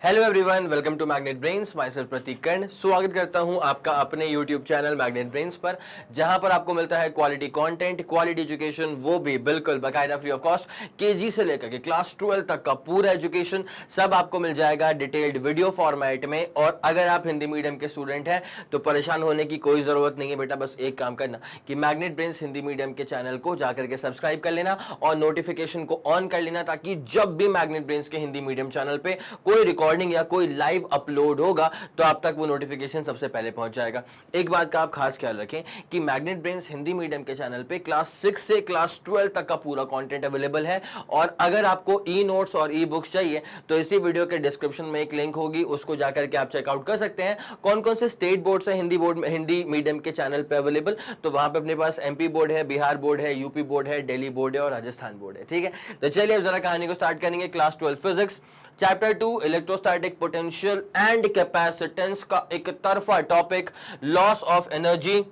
Hello everyone, welcome to Magnet Brains. Myself Pratik Karn स्वागत करता हूं आपका अपने यूट्यूब चैनल मैग्नेट ब्रेन्स पर, जहां पर आपको मिलता है क्वालिटी कंटेंट, क्वालिटी एजुकेशन, वो भी बिल्कुल बाकायदा फ्री ऑफ कॉस्ट। केजी से लेकर के क्लास 12 तक का पूरा एजुकेशन सब आपको मिल जाएगा डिटेल्ड वीडियो फॉर्मेट में। और अगर आप हिंदी मीडियम के स्टूडेंट हैं तो परेशान होने की कोई जरूरत नहीं है बेटा। बस एक काम करना कि मैग्नेट ब्रेन्स हिंदी मीडियम के चैनल को जाकर के सब्सक्राइब कर लेना और नोटिफिकेशन को ऑन कर लेना, ताकि जब भी मैग्नेट ब्रेन्स के हिंदी मीडियम चैनल पे कोई रिकॉर्डिंग या कोई लाइव अपलोड होगा तो आप तक वो नोटिफिकेशन सबसे पहले पहुंच जाएगा। एक बात का आप खास ख्याल रखें कि मैग्नेट ब्रेन्स हिंदी मीडियम के चैनल पे क्लास 6 से क्लास 12 तक का पूरा कंटेंट अवेलेबल है। और अगर आपको ई नोट्स और ई बुक्स चाहिए तो इसी वीडियो के डिस्क्रिप्शन में एक लिंक होगी, उसको जाकर के आप चेकआउट कर सकते हैं। कौन कौन से स्टेट बोर्ड से हिंदी मीडियम के चैनल पे अवेलेबल, तो वहां पे अपने पास एमपी बोर्ड है, बिहार बोर्ड है, यूपी बोर्ड है, दिल्ली बोर्ड है और राजस्थान बोर्ड है। ठीक है, तो चलिए अब जरा कहानी को स्टार्ट करेंगे। Class 12 physics chapter 2 electrostatic potential and capacitance का एक तरफा topic, loss of energy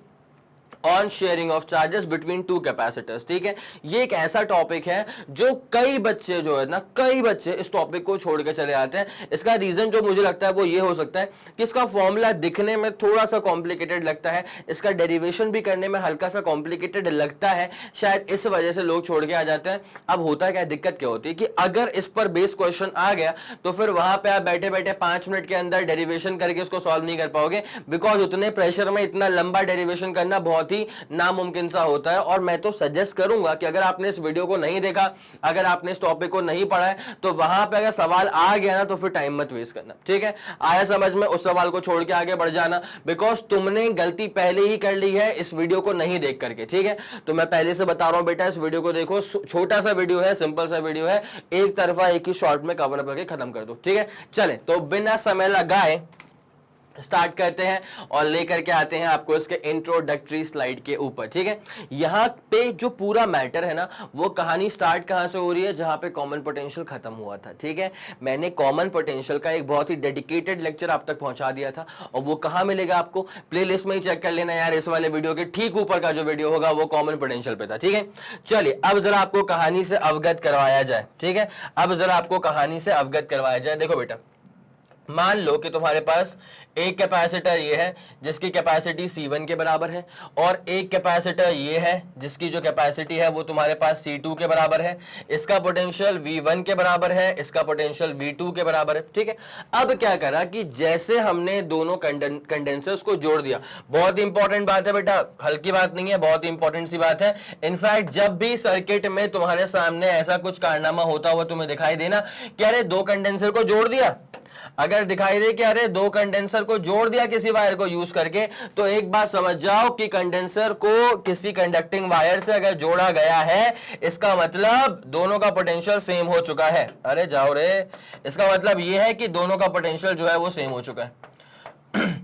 on sharing of charges between two capacitors. ठीक है, ये एक ऐसा टॉपिक है जो कई बच्चे जो है ना, कई बच्चे इस टॉपिक को छोड़ के चले आते हैं। इसका रीजन जो मुझे लगता है वो ये हो सकता है कि इसका फॉर्मूला दिखने में थोड़ा सा कॉम्प्लिकेटेड लगता है, इसका डेरिवेशन भी करने में हल्का सा कॉम्प्लिकेटेड लगता है, शायद इस वजह से लोग छोड़ के आ जाते हैं। अब होता क्या, दिक्कत क्या होती है कि अगर इस पर बेस क्वेश्चन आ गया तो फिर वहां पे आप बैठे बैठे 5 मिनट के अंदर डेरिवेशन करके उसको सॉल्व नहीं कर पाओगे, बिकॉज उतने प्रेशर में इतना लंबा डेरिवेशन करना बहुत ही नामुमकिन सा होता है। और मैं तो सजेस्ट करूंगा कि अगर आपने इस वीडियो को नहीं देखा, अगर आपने इस टॉपिक को नहीं पढ़ा है, तो वहां पे अगर सवाल आ गया ना तो फिर टाइम मत वेस्ट करना। ठीक है, आया समझ में, उस सवाल को छोड़ के आगे बढ़ जाना, बिकॉज तुमने गलती पहले ही कर ली है इस वीडियो को नहीं देख करके। ठीक है, तो मैं पहले से बता रहा हूं बेटा, इस वीडियो को देखो, छोटा सा वीडियो है, सिंपल सा वीडियो है, एक तरफा एक ही शॉर्ट में कवर अप करके खत्म कर दो। ठीक है, चले तो बिना समय लगाए स्टार्ट करते हैं और लेकर के आते हैं आपको इसके इंट्रोडक्टरी स्लाइड के ऊपर। ठीक है, यहां पे जो पूरा मैटर है ना, वो कहानी स्टार्ट कहां से हो रही है, जहां पे कॉमन पोटेंशियल खत्म हुआ था। ठीक है, मैंने कॉमन पोटेंशियल का एक बहुत ही डेडिकेटेड लेक्चर आप तक पहुंचा दिया था, और वो कहां मिलेगा आपको, प्लेलिस्ट में ही चेक कर लेना यार। इस वाले वीडियो के ठीक ऊपर का जो वीडियो होगा वो कॉमन पोटेंशियल पे था। ठीक है, चलिए अब जरा आपको कहानी से अवगत करवाया जाए। ठीक है, अब जरा आपको कहानी से अवगत करवाया जाए। देखो बेटा, मान लो कि तुम्हारे पास एक कैपेसिटर ये है जिसकी कैपेसिटी C1 के बराबर है, और एक कैपेसिटर ये है जिसकी जो कैपेसिटी है वो तुम्हारे पास C2 के बराबर है। इसका पोटेंशियल V1 के बराबर है, इसका पोटेंशियल V2 के बराबर है। ठीक है, अब क्या करा कि जैसे हमने दोनों कंडेंसर्स को जोड़ दिया, बहुत इंपॉर्टेंट बात है बेटा, हल्की बात नहीं है, बहुत इंपॉर्टेंट सी बात है। इनफैक्ट जब भी सर्किट में तुम्हारे सामने ऐसा कुछ कारनामा होता हुआ तुम्हें दिखाई देना कि अरे दो कंडेंसर को जोड़ दिया, अगर दिखाई दे कि अरे दो कंडेंसर को जोड़ दिया किसी वायर को यूज करके, तो एक बात समझ जाओ कि कंडेंसर को किसी कंडक्टिंग वायर से अगर जोड़ा गया है, इसका मतलब दोनों का पोटेंशियल सेम हो चुका है। अरे जाओ रे, इसका मतलब यह है कि दोनों का पोटेंशियल जो है वो सेम हो चुका है।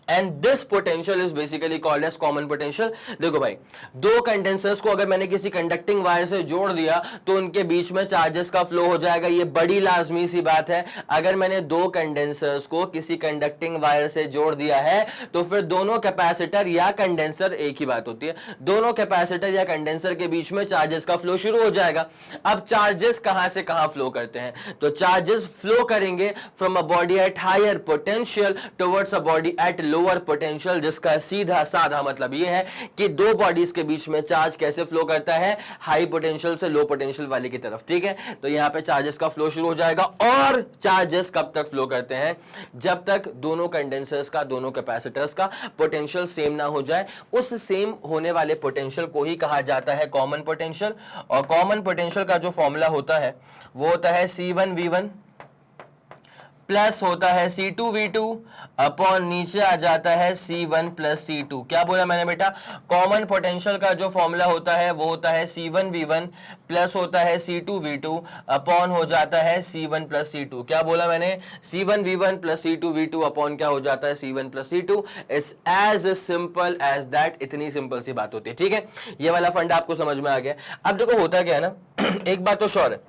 And this potential is basically called as common potential. देखो भाई, दो कंडेंसर्स को अगर मैंने किसी कंडक्टिंग वायर से जोड़ दिया तो उनके बीच में चार्जेस का फ्लो हो जाएगा, ये बड़ी लाजमी सी बात है। अगर मैंने दो कंडेंसर्स को किसी कंडक्टिंग वायर से जोड़ दिया है तो फिर दोनों कैपेसिटर या कंडेंसर, एक ही बात होती है, दोनों कैपेसिटर या कंडेंसर के बीच में चार्जेस का फ्लो शुरू हो जाएगा। अब चार्जेस कहां से कहां फ्लो करते हैं, तो चार्जेस फ्लो करेंगे from a body at higher potential towards a body at lower potential, जिसका सीधा साधा मतलब यह है कि दो बॉडीज के बीच में चार्ज कैसे फ्लो करता है, हाई पोटेंशियल से लो पोटेंशियल वाले की तरफ। ठीक है, तो यहां पे चार्जेस का फ्लो शुरू हो जाएगा। और चार्जेस कब तक फ्लो करते हैं, जब तक दोनों कंडेंसर्स का, दोनों कैपेसिटर्स का पोटेंशियल सेम ना हो जाए। उस सेम होने वाले पोटेंशियल को ही कहा जाता है कॉमन पोटेंशियल। और कॉमन पोटेंशियल का जो फॉर्मूला होता है वो होता है C1V1 प्लस होता है C2V2 अपॉन नीचे आ जाता है C1 प्लस C2। क्या बोला मैंने बेटा, कॉमन पोटेंशियल का जो फॉर्मूला होता है वो होता है C1V1 प्लस होता है C2V2 अपॉन हो जाता है C1 प्लस C2। क्या बोला मैंने, C1V1 प्लस C2V2 अपॉन क्या हो जाता है C1 plus C2। It's as simple as that, इतनी सिंपल सी बात होती है। ठीक है, ये वाला फंडा आपको समझ में आ गया। अब देखो होता क्या है ना, एक बात तो श्योर है,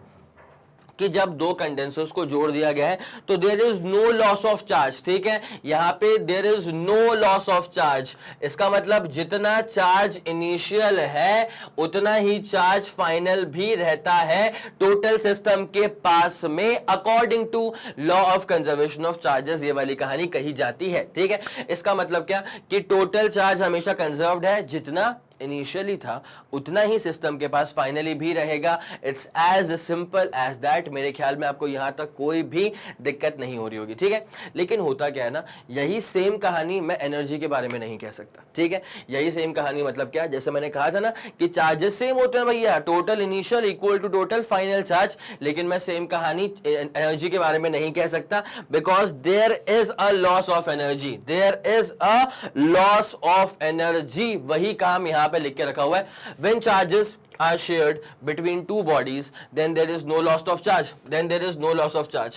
कि जब दो कंडेंसर्स को जोड़ दिया गया है तो there is no loss of charge. ठीक है, यहां पे there is no loss of charge, इसका मतलब जितना चार्ज इनिशियल है उतना ही चार्ज फाइनल भी रहता है टोटल सिस्टम के पास में, according to law of conservation of charges. ये वाली कहानी कही जाती है। ठीक है, इसका मतलब क्या कि टोटल चार्ज हमेशा कंजर्व्ड है, जितना इनिशियली था उतना ही सिस्टम के पास फाइनली भी रहेगा। It's as simple as that. मेरे ख्याल में आपको यहां तक कोई भी दिक्कत नहीं हो रही होगी। ठीक है, लेकिन होता क्या है ना, यही सेम कहानी मैं एनर्जी के बारे में नहीं कह सकता। ठीक है, यही सेम कहानी मतलब क्या, जैसे मैंने कहा था ना कि चार्जेस सेम होते हैं भैया, total initial equal to total final charge, लेकिन मैं सेम कहानी एनर्जी के बारे में नहीं कह सकता, because there is a loss of energy, there is a loss of energy. वही काम यहां पे लिख के रखा हुआ है, when charges are shared between two bodies then there is no loss of charge, then there is no loss of charge,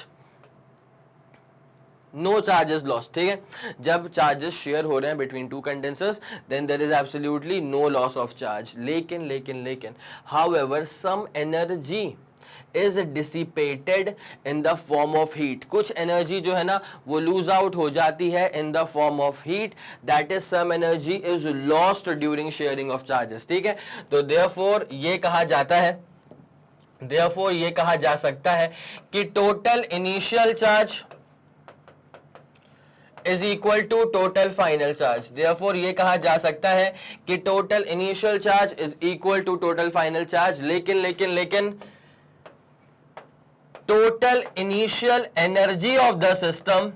no charge is lost। ठीक है, जब चार्जेस शेयर हो रहे हैं between two condensers then there is absolutely no loss of charge. लेकिन however some energy is dissipated in the form of heat। कुछ energy जो है ना वो लूज आउट हो जाती है in the form of heat, that is some energy is lost during sharing of charges। ठीक है, तो therefore ये कहा जाता है, therefore ये कहा जा सकता है कि total initial charge is equal to total final charge. therefore ये कहा जा सकता है कि total initial charge is equal to total final charge. लेकिन total initial energy of the system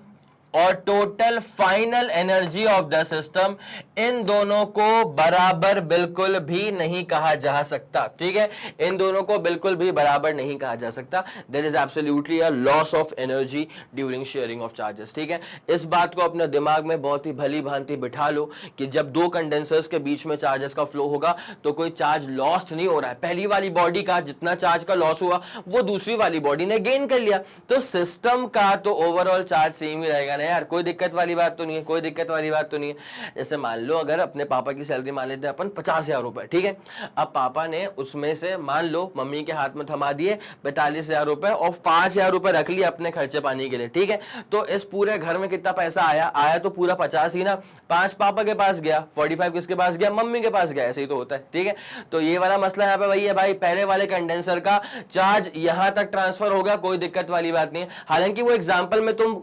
और total final energy of the system, इन दोनों को बराबर बिल्कुल भी नहीं कहा जा सकता। ठीक है, इन दोनों को बिल्कुल भी बराबर नहीं कहा जा सकता। There is absolutely a loss of energy during sharing of charges. ठीक है, इस बात को अपने दिमाग में बहुत ही भली भांति बिठा लो कि जब दो कंडेंसर्स के बीच में चार्जेस का फ्लो होगा तो कोई चार्ज लॉस्ट नहीं हो रहा है। पहली वाली बॉडी का जितना चार्ज का लॉस हुआ वो दूसरी वाली बॉडी ने गेन कर लिया, तो सिस्टम का तो ओवरऑल चार्ज सेम ही रहेगा यार, कोई दिक्कत वाली बात तो नहीं है, कोई दिक्कत वाली बात तो नहीं है। जैसे मान लो अगर अपने पापा की सैलरी मान लेते हैं अपन 50,000 रुपए। ठीक है, अब पापा ने उसमें से मान लो मम्मी के हाथ में थमा दिए 42,000 रुपए और 5,000 रुपए रख लिए अपने खर्चे पानी के लिए। ठीक है, तो इस पूरे घर में कितना पैसा आया तो पूरा 50 ही ना, 5 पापा के पास गया, 45 किसके पास गया, मम्मी के पास गया। ऐसे ही तो होता है। ठीक है, तो ये वाला मसला यहाँ पे वही है भाई, पहले वाले कंडेंसर का चार्ज यहां तक ट्रांसफर हो गया, कोई दिक्कत वाली बात नहीं है। हालांकि वो एग्जाम्पल में तुम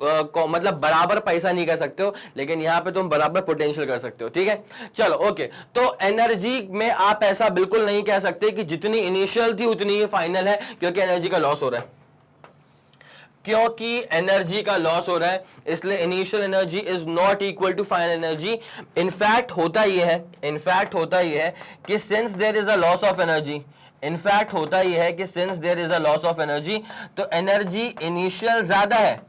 मतलब बराबर पैसा नहीं कर सकते हो, लेकिन यहां पे तुम बराबर पोटेंशियल कर सकते हो। ठीक है, चलो ओके, तो एनर्जी में आप ऐसा बिल्कुल नहीं कह सकते कि जितनी इनिशियल थी उतनी ही फाइनल है, क्योंकि एनर्जी का लॉस हो रहा है। क्योंकि एनर्जी का लॉस हो रहा है इसलिए initial energy is not equal to final energy. In fact होता यह है कि since there is a loss of energy, in fact होता यह है कि since there is a loss of energy, तो एनर्जी इनिशियल ज्यादा है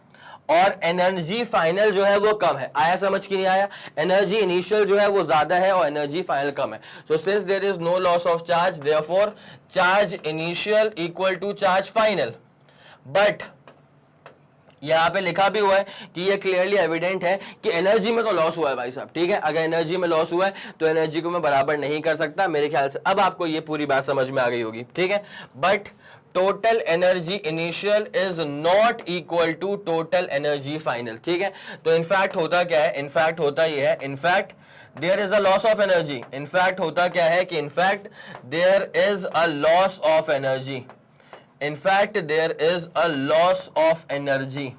और एनर्जी फाइनल जो है वो कम है। आया समझ कि नहीं आया? एनर्जी इनिशियल जो है वो ज्यादा है और एनर्जी फाइनल कम है। So since there is no loss of charge, therefore charge initial equal to charge final. But यहां पे लिखा भी हुआ है कि ये क्लियरली एविडेंट है कि एनर्जी में तो लॉस हुआ है भाई साहब। ठीक है, अगर एनर्जी में लॉस हुआ है तो एनर्जी को मैं बराबर नहीं कर सकता। मेरे ख्याल से अब आपको ये पूरी बात समझ में आ गई होगी। ठीक है, but total energy initial is not equal to total energy final. ठीक है, तो इनफैक्ट होता क्या है, इनफैक्ट होता यह है, in fact there is a loss of energy. In fact होता क्या है कि in fact there is a loss of energy, in fact there is a loss of energy.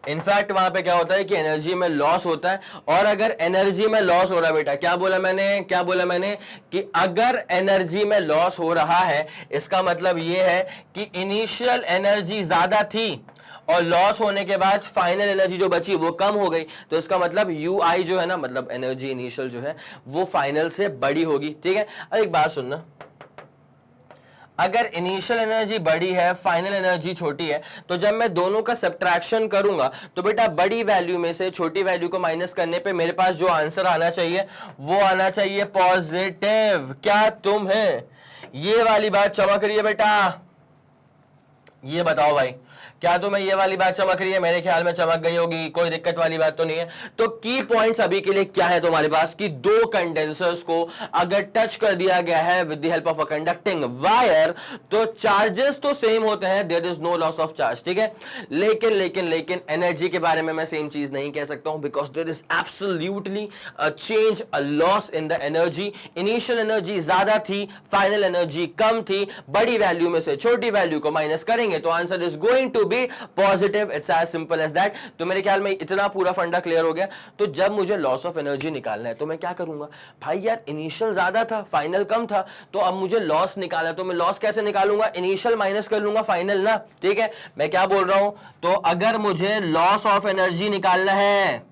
In fact वहां पे क्या होता है कि एनर्जी में लॉस होता है। और अगर एनर्जी में लॉस हो रहा है, बेटा क्या बोला मैंने कि अगर एनर्जी में लॉस हो रहा है इसका मतलब यह है कि इनिशियल एनर्जी ज्यादा थी और लॉस होने के बाद फाइनल एनर्जी जो बची वो कम हो गई, तो इसका मतलब UI जो है ना, मतलब एनर्जी इनिशियल जो है वो फाइनल से बड़ी होगी। ठीक है, अब एक बात सुनना, अगर इनिशियल एनर्जी बड़ी है फाइनल एनर्जी छोटी है, तो जब मैं दोनों का सब्ट्रैक्शन करूंगा तो बेटा बड़ी वैल्यू में से छोटी वैल्यू को माइनस करने पे मेरे पास जो आंसर आना चाहिए वो आना चाहिए पॉजिटिव। क्या तुम है ये वाली बात चमक रही है बेटा? ये बताओ भाई, क्या तुम्हें ये वाली बात चमक रही है? मेरे ख्याल में चमक गई होगी, कोई दिक्कत वाली बात तो नहीं है। तो की पॉइंट्स अभी के लिए क्या है तुम्हारे पास कि दो कंडेंसर्स को अगर टच कर दिया गया है with the help of a conducting wire तो चार्जेस तो सेम होते हैं, there is no loss of charge, ठीक है। लेकिन लेकिन लेकिन एनर्जी के बारे में मैं सेम चीज नहीं कह सकता हूं, because there is absolutely a change, a loss in the energy. Initial energy ज्यादा थी, फाइनल एनर्जी कम थी। बड़ी वैल्यू में से छोटी वैल्यू को माइनस करेंगे तो answer is going to be positive. It's as simple as that. तो मेरे ख्याल में इतना पूरा फंडा क्लियर हो गया। तो जब मुझे लॉस ऑफ एनर्जी निकालना है तो मैं क्या करूंगा भाई? यार इनिशियल ज्यादा था, फाइनल कम था, तो अब मुझे लॉस निकालना है, तो मैं लॉस कैसे निकालूंगा? इनिशियल माइनस कर लूंगा फाइनल ना, ठीक है। मैं क्या बोल रहा हूं? तो अगर मुझे लॉस ऑफ एनर्जी निकालना है,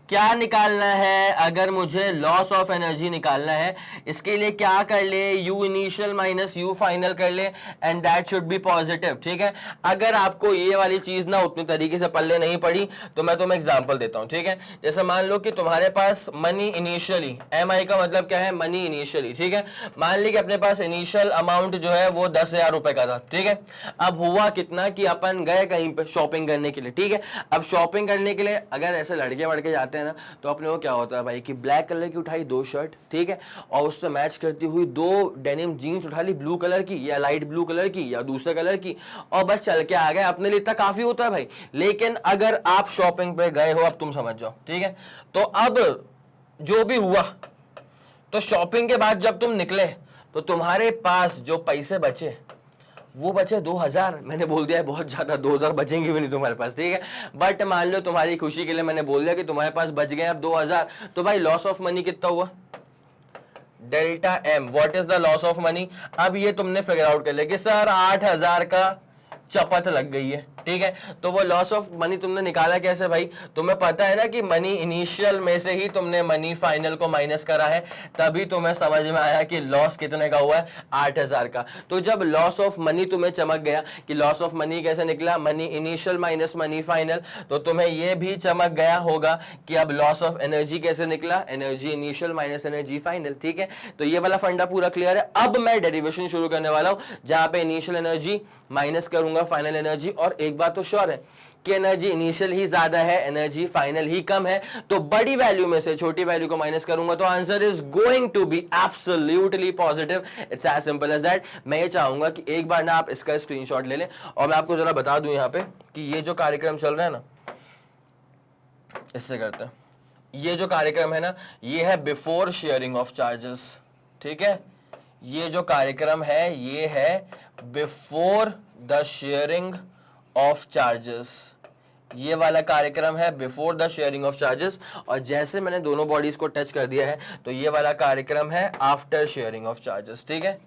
क्या निकालना है? अगर मुझे लॉस ऑफ एनर्जी निकालना है, इसके लिए क्या कर ले? You initial minus you final कर ले and that should be positive, ठीक है। अगर आपको ये वाली चीज ना उतनी तरीके से पल्ले नहीं पड़ी तो मैं तुम्हें एग्जांपल देता हूं, ठीक है। जैसे मान लो कि तुम्हारे पास मनी इनिशियली, एम आई का मतलब क्या है? मनी इनिशियली, ठीक है। मान ली कि अपने पास इनिशियल अमाउंट जो है वो 10,000 रुपए का था, ठीक है। अब हुआ कितना कि अपन गए कहीं पे शॉपिंग करने के लिए, ठीक है। अब शॉपिंग करने के लिए अगर ऐसे लड़के वड़के जाते हैं ना तो अपने को क्या होता है भाई कि ब्लैक कलर की उठाई 2 शर्ट, ठीक है, और उससे मैच करती हुई 2 डेनिम जीन्स उठा ली, ब्लू कलर की या लाइट ब्लू कलर की या दूसरे कलर की, और बस चल के आ गए। अपने लिए इतना काफी होता है भाई। लेकिन अगर आप शॉपिंग पे गए हो, अब तुम समझ जाओ, ठीक है। तो अब जो भी हुआ, तो शॉपिंग के बाद जब तुम निकले तो तुम्हारे पास जो पैसे बचे वो बचे 2,000। मैंने बोल दिया है बहुत ज्यादा, 2,000 बचेंगे भी नहीं तुम्हारे पास, ठीक है। बट मान लो तुम्हारी खुशी के लिए मैंने बोल दिया कि तुम्हारे पास बच गए अब 2,000, तो भाई लॉस ऑफ मनी कितना हुआ? Delta M. What is the loss of money? अब ये तुमने फिगर आउट कर लिया कि सर 8,000 का चपत लग गई है, ठीक है। तो वो लॉस ऑफ मनी तुमने निकाला कैसे भाई? तुम्हें पता है ना कि मनी इनिशियल में से ही तुमने मनी फाइनल को माइनस करा है, तभी तुम्हें समझ में आया कि लॉस कितने का हुआ है? 8,000 का। तो जब लॉस ऑफ मनी तुम्हें चमक गया कि लॉस ऑफ मनी कैसे निकला? Money initial minus money final, तो तुम्हें यह भी चमक गया होगा कि अब लॉस ऑफ एनर्जी कैसे निकला? Energy initial minus energy final, ठीक है। तो ये वाला फंडा पूरा क्लियर है। अब मैं डेरिवेशन शुरू करने वाला हूं जहां पे इनिशियल एनर्जी माइनस करूंगा फाइनल एनर्जी, और एक बात तो श्योर है कि एनर्जी इनिशियल ही ज्यादा है, एनर्जी फाइनल ही कम है, तो बड़ी वैल्यू में से छोटी वैल्यू को माइनस करूंगा तो answer is going to be absolutely positive. It's as simple as that. मैं ये चाहूंगा कि एक बार ना आप इसका स्क्रीनशॉट ले लें, और मैं आपको जरा बता दूं यहां पे कि ये जो कार्यक्रम चल रहा है ना, इससे करते हैं। ये जो कार्यक्रम है ना, ये है बिफोर शेयरिंग ऑफ चार्जेस, ठीक है। ये जो कार्यक्रम है ये है before the sharing of charges. ये वाला कार्यक्रम है before the sharing of charges, और जैसे मैंने दोनों बॉडीज को टच कर दिया है तो ये वाला कार्यक्रम है आफ्टर शेयरिंग ऑफ चार्जेस, ठीक है।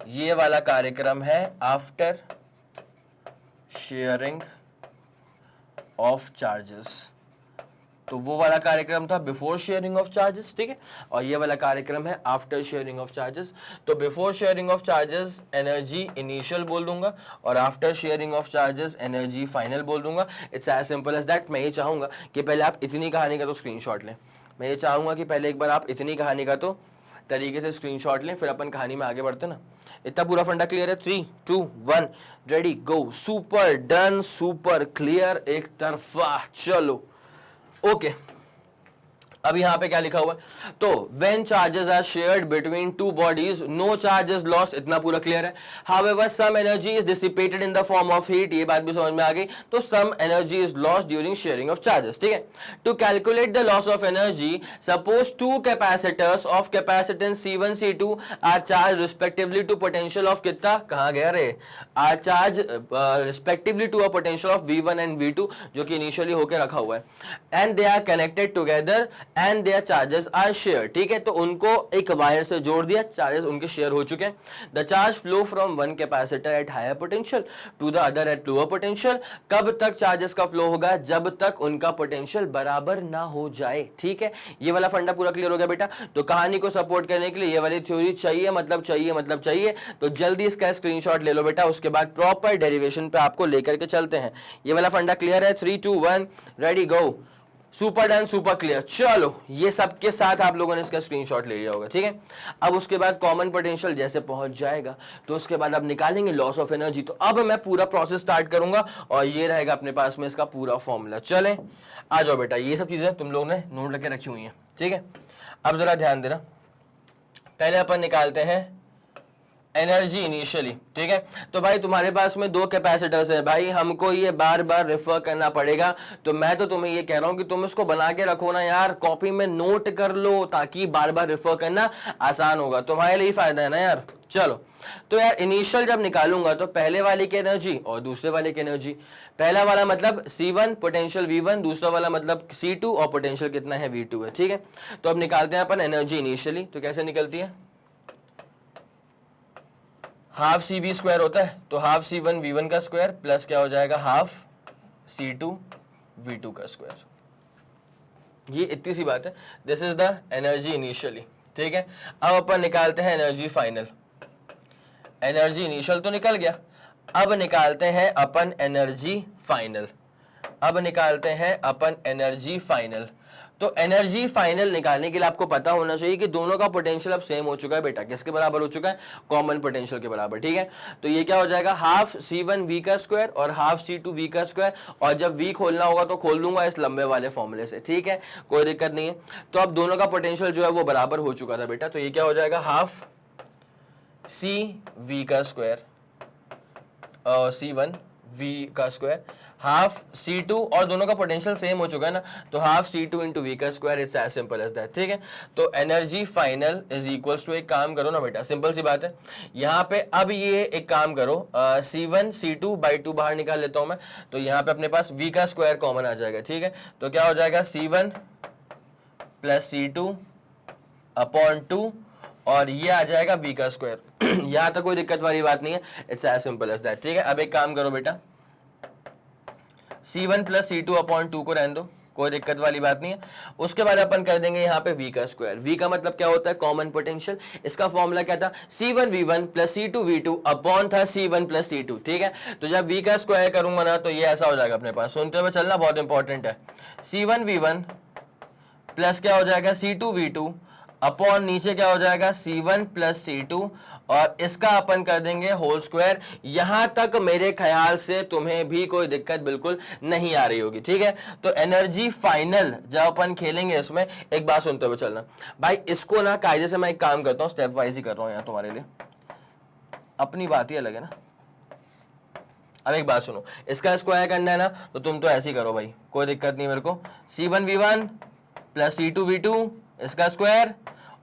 ये वाला कार्यक्रम है आफ्टर शेयरिंग ऑफ चार्जेस। तो वो वाला कार्यक्रम था बिफोर शेयरिंग ऑफ चार्जेस, ठीक है, और ये वाला कार्यक्रम है आफ्टर शेयरिंग ऑफ चार्जेस। तो before sharing of charges energy initial बोल दूंगा, और after sharing of charges energy final बोल दूंगा। It's as simple as that. मैं ये चाहूंगा कि पहले आप इतनी कहानी का तो स्क्रीनशॉट लें। मैं ये चाहूंगा कि पहले एक बार आप इतनी कहानी का तो तरीके से स्क्रीनशॉट लें, फिर अपन कहानी में आगे बढ़ते ना। इतना पूरा फंडा क्लियर है? 3, 2, 1 ready go. Super done, super clear, एक तरफा। चलो ओके अब यहां पे क्या लिखा हुआ है? तो when charges are shared between two bodies no charge is lost, इतना पूरा क्लियर है। However some energy is dissipated in the form of heat, ये बात भी समझ में आ गई। तो some energy is lost during sharing of charges, ठीक है। To calculate the loss of energy, suppose two capacitors of capacitance C1 C2 are charge respectively to potential of कितना, कहां गया रे, are charge respectively to a potential of V1 and V2, जो कि initially होकर रखा हुआ है, and they are connected together and their charges are share, ठीक है। तो उनको एक वायर से जोड़ दिया, चार्जेस उनके शेयर हो चुके हैं। The charge flow from one capacitor at higher potential to the other at lower potential. कब तक चार्जेस का फ्लो होगा? जब तक उनका पोटेंशियल बराबर ना हो जाए, ठीक है। ये वाला फंडा पूरा क्लियर हो गया बेटा। तो कहानी को सपोर्ट करने के लिए ये वाली थ्योरी चाहिए, मतलब चाहिए। तो जल्दी इसका स्क्रीनशॉट ले लो बेटा, उसके बाद प्रॉपर डेरिवेशन पे आपको लेकर के चलते हैं। ये वाला फंडा क्लियर है? 3, 2, 1 ready go. Super done, super clear. चलो ये सब के साथ आप लोगों ने इसका स्क्रीनशॉट ले लिया होगा, ठीक है। अब उसके बाद कॉमन पोटेंशियल जैसे पहुंच जाएगा तो उसके बाद अब निकालेंगे लॉस ऑफ एनर्जी। तो अब मैं पूरा प्रोसेस स्टार्ट करूंगा और ये रहेगा अपने पास में इसका पूरा फॉर्मूला। चलें आ जाओ बेटा, ये सब चीजें तुम लोगों ने नोट करके रखी हुई हैं, ठीक है। अब जरा ध्यान देना, पहले अपन निकालते हैं एनर्जी इनिशियली, ठीक है। तो भाई तुम्हारे पास में दो कैपेसिटर्स है भाई, हमको ये बार बार रेफर करना पड़ेगा, तो मैं तो तुम्हें ये कह रहा हूं कि तुम इसको बना के रखो ना यार, कॉपी में नोट कर लो, ताकि बार बार रेफर करना आसान होगा, तुम्हारे लिए फायदा है ना यार। चलो तो यार इनिशियल जब निकालूंगा तो पहले वाले की एनर्जी और दूसरे वाले की एनर्जी, पहला वाला मतलब C1 पोटेंशियल V1, दूसरा वाला मतलब C2 और पोटेंशियल कितना है V2 है, ठीक है। तो अब निकालते हैं अपन एनर्जी इनिशियली। तो कैसे निकलती है, हाफ CV स्क्वायर होता है, तो हाफ C1 V1 का स्क्वायर प्लस क्या हो जाएगा हाफ C2 V2 का स्क्वायर। ये इतनी सी बात है, this is the energy initially, ठीक है। अब अपन निकालते हैं एनर्जी फाइनल। एनर्जी इनिशियल तो निकल गया, अब निकालते हैं अपन एनर्जी फाइनल। अब निकालते हैं अपन एनर्जी फाइनल। तो एनर्जी फाइनल निकालने के लिए आपको पता होना चाहिए कि दोनों का पोटेंशियल अब सेम हो चुका है बेटा, किसके बराबर हो चुका है, कॉमन पोटेंशियल के बराबर, ठीक है। तो ये क्या हो जाएगा हाफ C1 V का स्क्वायर और हाफ C2 V का स्क्वायर, और जब V खोलना होगा तो खोल लूंगा इस लंबे वाले फॉर्मूले से, ठीक है, कोई दिक्कत नहीं है। तो अब दोनों का पोटेंशियल जो है वो बराबर हो चुका था बेटा, तो ये क्या हो जाएगा हाफ CV का स्क्वायर C1 V का स्क्वायर हाफ C2, और दोनों का पोटेंशियल सेम हो चुका है ना, तो हाफ C2 इंटू V का square, it's as simple as that, ठीक है। तो energy final is equals to, एक काम करो ना बेटा, सिंपल सी बात है यहाँ पे। अब ये एक काम करो, C1 C2 बाई 2 बाहर निकाल लेता हूं मैं, तो यहाँ पे अपने पास V का स्क्वायर कॉमन आ जाएगा, ठीक है। तो क्या हो जाएगा C1 प्लस C2 अपॉन 2, और ये आ जाएगा V का स्क्वायर। यहाँ तक कोई दिक्कत वाली बात नहीं है, it's as simple as that, ठीक है। अब एक काम करो बेटा, C1 प्लस C2 अपॉन 2 को रहने दो, कोई दिक्कत वाली बात नहीं है। उसके बाद अपन कर देंगे यहाँ पे V का स्क्वायर। V का मतलब क्या होता है, कॉमन पोटेंशियल। इसका फॉर्मूला क्या था, C1 V1 plus C2 V2 upon था C1 प्लस C2, ठीक है। तो जब V का स्क्वायर करूंगा ना तो ये ऐसा हो जाएगा अपने पास, सुनते हुए चलना, बहुत इंपॉर्टेंट है। C1 V1 प्लस क्या हो जाएगा C2 V2 अपॉन नीचे क्या हो जाएगा C1 प्लस C2, और इसका अपन कर देंगे होल स्क्वायर। यहां तक मेरे ख्याल से तुम्हें भी कोई दिक्कत बिल्कुल नहीं आ रही होगी, ठीक है। तो एनर्जी फाइनल जब अपन खेलेंगे इसमें, एक बात सुनते हुए चलना भाई, इसको ना कायदे से मैं एक काम करता हूं, स्टेप वाइज ही कर रहा हूं यहाँ तुम्हारे लिए, अपनी बात ही अलग है ना। अब एक बात सुनो, इसका स्क्वायर करना है ना, तो तुम तो ऐसे ही करो भाई, कोई दिक्कत नहीं मेरे को। C1 V1 plus C2 V2 इसका स्क्वायर,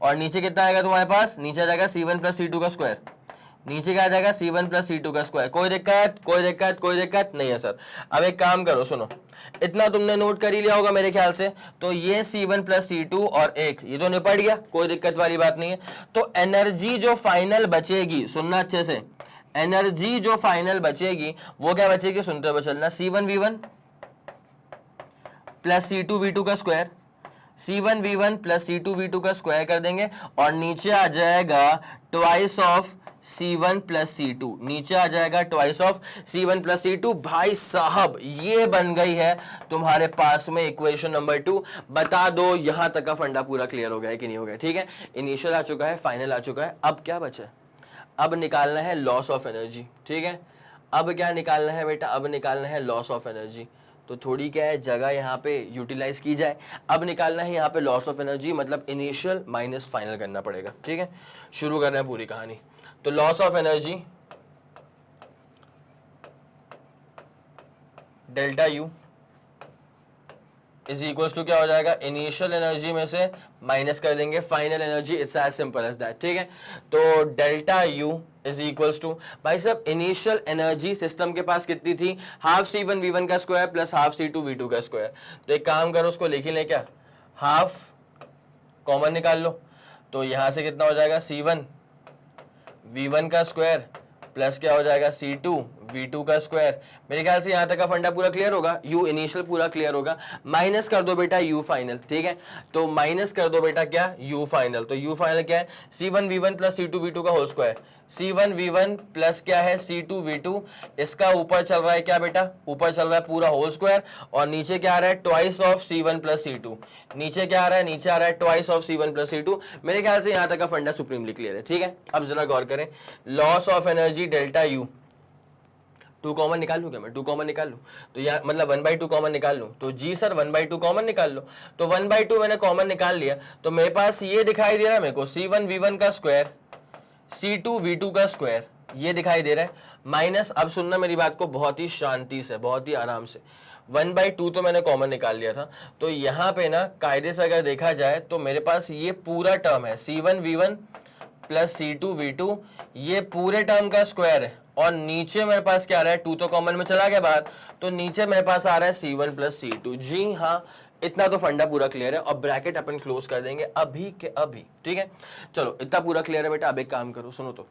और नीचे कितना आएगा तुम्हारे पास, नीचे आ जाएगा C1 प्लस C2 का स्क्वायर, नीचे क्या आ जाएगा C1 प्लस C2 का स्क्वायर। कोई दिक्कत कोई दिक्कत कोई दिक्कत नहीं है सर। अब एक काम करो, सुनो, इतना तुमने नोट कर ही लिया होगा मेरे ख्याल से, तो ये C1 प्लस C2 और एक ये तो निपट गया, कोई दिक्कत वाली बात नहीं है। तो एनर्जी जो फाइनल बचेगी, सुनना अच्छे से, एनर्जी जो फाइनल बचेगी वो क्या बचेगी, सुनते हुए चलना, C1 V1 plus C2 V2 का square, C1 V1 plus C2 V2 का स्क्वायर कर देंगे, और नीचे आ जाएगा twice of C1 plus C2, नीचे आ जाएगा twice of C1 plus C2। भाई साहब ये बन गई है तुम्हारे पास में इक्वेशन नंबर 2। बता दो यहां तक का फंडा पूरा क्लियर हो गया है कि नहीं हो गया, ठीक है। इनिशियल आ चुका है, फाइनल आ चुका है, अब क्या बचा है, अब निकालना है लॉस ऑफ एनर्जी, ठीक है। अब क्या निकालना है बेटा, अब निकालना है लॉस ऑफ एनर्जी। तो थोड़ी क्या है जगह यहाँ पे यूटिलाइज की जाए। अब निकालना है यहाँ पे लॉस ऑफ एनर्जी, मतलब इनिशियल माइनस फाइनल करना पड़ेगा, ठीक है। शुरू कर रहे हैं पूरी कहानी। तो loss of energy delta U is equals to क्या हो जाएगा, इनिशियल एनर्जी में से माइनस कर देंगे final energy, it's as simple as that, ठीक है। तो delta U is equals to, भाई साहब इनिशियल एनर्जी सिस्टम के पास कितनी थी, हाफ C1 V1 का square plus half C2 V2 का स्क्वायर। तो एक काम करो, उसको लिख ही लें क्या, हाफ कॉमन निकाल लो, तो यहां से कितना हो जाएगा C1 V1 का स्क्वायर प्लस क्या हो जाएगा C2 v2 का स्क्वायर। मेरे ख्याल से यहां तक का फंडा पूरा क्लियर होगा, u इनिशियल पूरा क्लियर होगा। माइनस कर दो बेटा u फाइनल, ठीक है, तो माइनस कर दो बेटा क्या, u फाइनल। तो u फाइनल क्या है, c1v1 प्लस c2v2 का होल स्क्वायर। c1v1 प्लस क्या है c2v2, इसका ऊपर चल रहा है क्या बेटा, ऊपर चल रहा है पूरा होल स्क्वायर, और नीचे क्या आ रहा है twice of c1 plus c2। नीचे क्या आ रहा है, नीचे आ रहा है twice of c1 plus c2। मेरे ख्याल से यहां तक का फंडा सुप्रीमली क्लियर है, ठीक है। अब जरा गौर करें, loss of energy delta you, 2 common निकाल लूँ क्या मैं, 2 कॉमन निकाल लूँ तो यहाँ मतलब 1/2 कॉमन निकाल लूँ, तो जी सर 1/2 कॉमन निकाल लो। तो 1/2 मैंने कॉमन निकाल लिया, तो मेरे पास ये दिखाई दे रहा है मेरे को c1v1 का स्क्वायर c2v2 का स्क्वायर, ये दिखाई दे रहा है माइनस। अब सुनना मेरी बात को बहुत ही शांति से, बहुत ही आराम से, 1/2 तो मैंने कॉमन निकाल लिया था, तो यहाँ पे ना कायदे से अगर देखा जाए तो मेरे पास ये पूरा टर्म है c1v1 प्लस c2v2, ये पूरे टर्म का स्क्वायर है, और नीचे मेरे पास क्या आ रहा है, 2 तो कॉमन में चला गया बाहर, तो नीचे मेरे पास आ रहा है c1 प्लस c2। जी हाँ, इतना तो फंडा पूरा क्लियर है, और ब्रैकेट अपन क्लोज कर देंगे अभी के अभी, ठीक है। चलो इतना पूरा क्लियर है बेटा। अब एक काम करो, सुनो तो,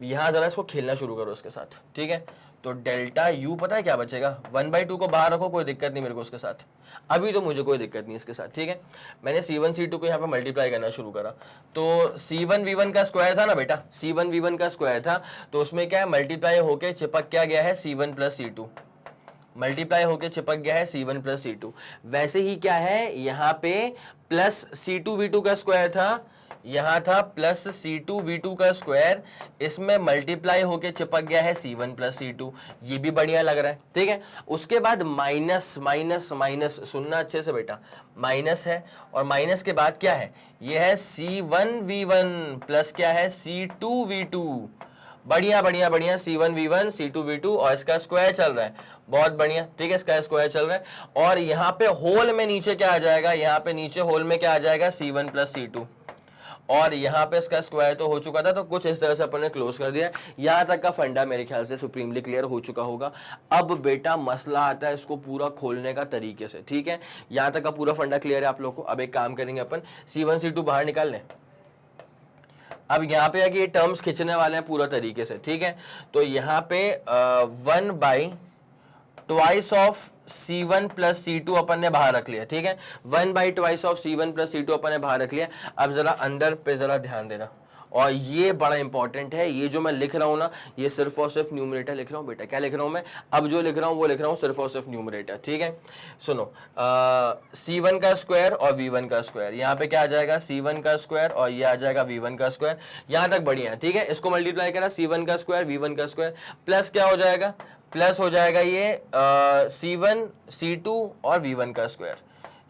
यहाँ जरा इसको खेलना शुरू करो इसके साथ, ठीक है। तो डेल्टा यू पता है क्या बचेगा, 1/2 को बाहर रखो, कोई दिक्कत नहीं मेरे को उसके साथ, अभी तो मुझे कोई दिक्कत नहीं इसके साथ, ठीक है। मैंने c1 c2 को यहाँ पे मल्टीप्लाई करना शुरू करा, तो c1v1 का स्क्वायर था ना बेटा, c1v1 का स्क्वायर था, तो उसमें क्या है, मल्टीप्लाई होके चिपक क्या गया है c1 प्लस c2, मल्टीप्लाई होके चिपक गया है c1 प्लस c2। वैसे ही क्या है, यहाँ पे प्लस c2v2 का स्क्वायर था, यहां था प्लस c2v2 का स्क्वायर, इसमें मल्टीप्लाई होके चिपक गया है c1 प्लस c2, ये भी बढ़िया लग रहा है, ठीक है। उसके बाद माइनस माइनस माइनस, सुनना अच्छे से बेटा, माइनस है, और माइनस के बाद क्या है, ये है c1v1 प्लस क्या है c2v2, बढ़िया बढ़िया बढ़िया, c1v1 c2v2, और इसका स्क्वायर चल रहा है, बहुत बढ़िया, ठीक है, इसका स्क्वायर चल रहा है। और यहाँ पे होल में नीचे क्या आ जाएगा, यहाँ पे नीचे होल में क्या आ जाएगा c1 प्लस c2, और यहाँ पे इसका स्क्वायर तो हो चुका था, तो कुछ इस तरह से अपन ने क्लोज कर दिया। यहाँ तक का फंडा मेरे ख्याल से सुप्रीमली क्लियर हो चुका होगा। अब बेटा मसला आता है इसको पूरा खोलने का तरीके से, ठीक है। यहाँ तक का पूरा फंडा क्लियर है आप लोग को। अब एक काम करेंगे अपन, c1 c2 बाहर निकाल लें। अब यहाँ पे है कि ये टर्म्स खींचने वाले हैं पूरा तरीके से, ठीक है। तो यहाँ पे 1/2 ऑफ c1 प्लस c2 अपन ने बाहर रख लिया, ठीक है। 1/2 ऑफ c1 प्लस c2 अपन ने बाहर रख लिया। अब जरा अंदर पे जरा ध्यान देना, और ये बड़ा इंपॉर्टेंट है, ये जो मैं लिख रहा हूं ना, ये सिर्फ और सिर्फ न्यूमरेटर लिख रहा हूं बेटा। क्या लिख रहा हूं मैं, अब जो लिख रहा हूं वो लिख रहा हूं सिर्फ और सिर्फ न्यूमरेटर, ठीक है। सुनो, c1 का स्क्वायर और v1 का स्क्वायर, यहाँ पे क्या आ जाएगा, c1 का स्क्वायर और ये आ जाएगा v1 का स्क्वायर, यहाँ तक बढ़िया, ठीक है। इसको मल्टीप्लाई करा, c1 का स्क्वायर v1 का स्क्वायर, प्लस क्या हो जाएगा, प्लस हो जाएगा ये c1 c2 और v1 का स्क्वायर,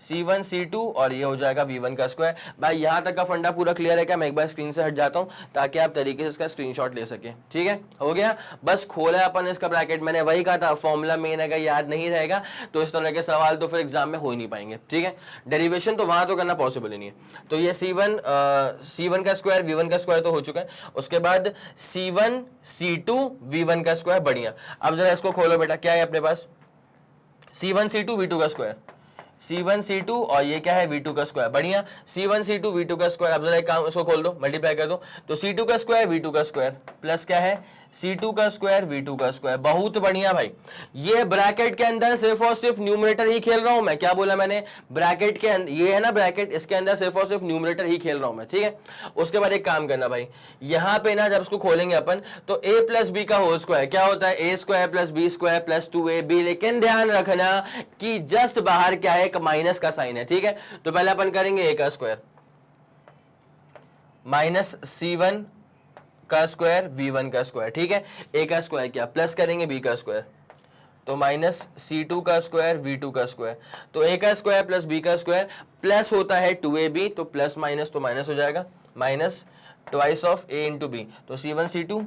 c1 c2 और ये हो जाएगा v1 का स्क्वायर। भाई यहाँ तक का फंडा पूरा क्लियर है क्या, मैं एक बार स्क्रीन से हट जाता हूँ ताकि आप तरीके से इसका स्क्रीनशॉट ले सके, ठीक है। हो गया, बस खोला है अपन इसका ब्रैकेट। मैंने वही कहा था, फॉर्मूला मेन अगर याद नहीं रहेगा तो इस तरह के सवाल तो फिर एग्जाम में हो ही नहीं पाएंगे, ठीक है। डेरिवेशन तो वहां तो करना पॉसिबल ही नहीं है। तो ये c1 का स्क्वायर v1 का स्क्वायर तो हो चुका है, उसके बाद c1 c2 v1 का स्क्वायर, बढ़िया। अब जरा इसको खोलो बेटा, क्या है अपने पास, c1 c2 v2 का स्क्वायर, c1 c2 और ये क्या है v2 का स्क्वायर, बढ़िया, c1 c2 v2 का स्क्वायर। अब जरा एक काम, इसको खोल दो, मल्टीप्लाई कर दो, तो c2 का स्क्वायर v2 का स्क्वायर प्लस क्या है c2 का स्क्वायर v2 का स्क्वायर, बहुत बढ़िया भाई। ये ब्रैकेट के अंदर सिर्फ और सिर्फ न्यूमरेटर ही खेल रहा हूं मैं, क्या बोला मैंने, ब्रैकेट के अंदर, ये है ना ब्रैकेट, इसके अंदर सिर्फ और सिर्फ न्यूमरेटर ही खेल रहा हूं मैं, ठीक है। उसके बाद एक काम करना भाई, यहाँ पे ना जब इसको खोलेंगे अपन तो a प्लस बी का होल स्क्वायर क्या होता है, a square plus B square plus 2ab, लेकिन ध्यान रखना कि जस्ट बाहर क्या है, एक माइनस का साइन है, ठीक है। तो पहले अपन करेंगे a का स्क्वायर माइनस c1 का स्क्वायर v1 का स्क्वायर, ठीक है। a का स्क्वायर क्या, प्लस करेंगे b का स्क्वायर, तो माइनस c2 का स्क्वायर v2 का स्क्वायर, तो a का स्क्वायर प्लस b का स्क्वायर, प्लस होता है 2ab, तो प्लस माइनस तो माइनस हो जाएगा, minus twice of a into B, तो c1 c2